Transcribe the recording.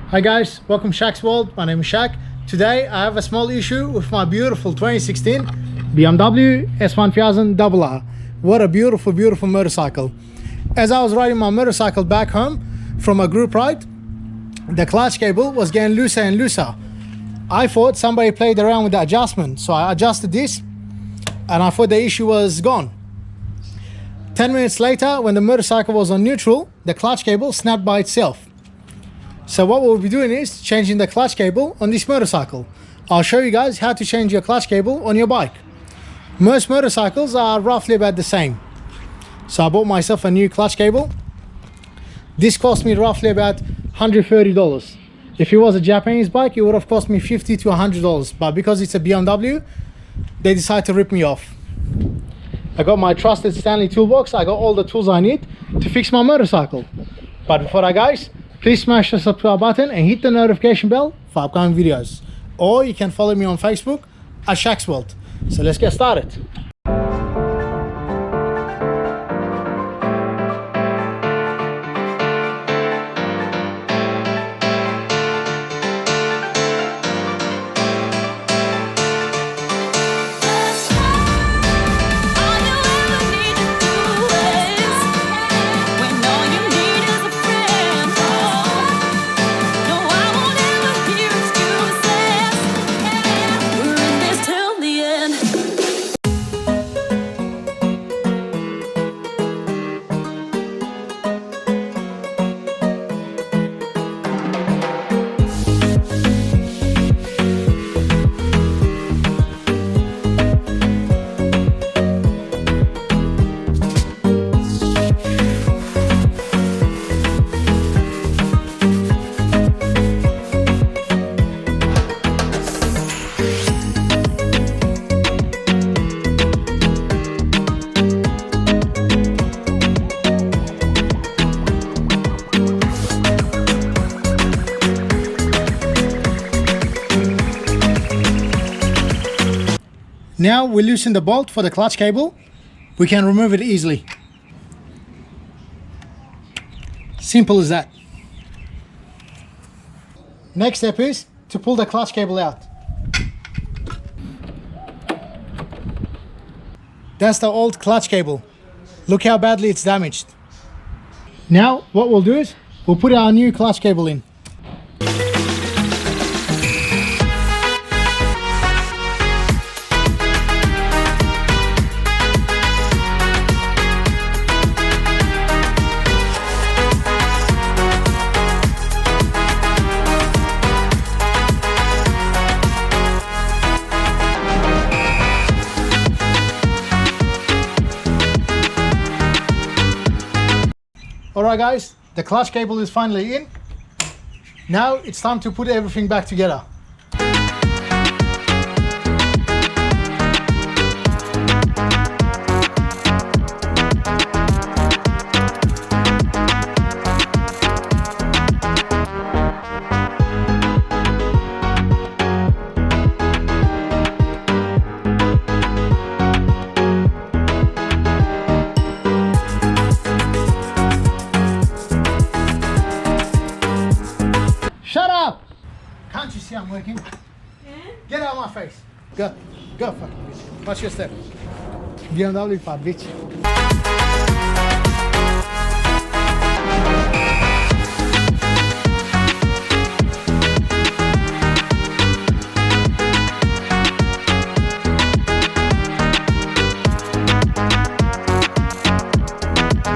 Hi guys, welcome to SHAQS World. My name is Shaq. Today I have a small issue with my beautiful 2016 BMW S1000RR. What a beautiful, beautiful motorcycle. As I was riding my motorcycle back home from a group ride, the clutch cable was getting looser and looser. I thought somebody played around with the adjustment, so I adjusted this and I thought the issue was gone. 10 minutes later, when the motorcycle was on neutral, the clutch cable snapped by itself. So what we'll be doing is changing the clutch cable on this motorcycle. I'll show you guys how to change your clutch cable on your bike. Most motorcycles are roughly about the same. So I bought myself a new clutch cable. This cost me roughly about $130. If it was a Japanese bike, it would have cost me $50 to $100. But because it's a BMW, they decided to rip me off. I got my trusted Stanley toolbox. I got all the tools I need to fix my motorcycle. But before that, guys, please smash the subscribe button and hit the notification bell for upcoming videos. Or you can follow me on Facebook at SHAQS World. So let's get started. Now we loosen the bolt for the clutch cable. We can remove it easily. Simple as that. Next step is to pull the clutch cable out. That's the old clutch cable. Look how badly it's damaged. Now what we'll do is we'll put our new clutch cable in. Alright guys, the clutch cable is finally in. Now it's time to put everything back together. Shut up! Can't you see I'm working? Yeah? Get out of my face. Go fucking bitch. Watch your step. BMW part, bitch.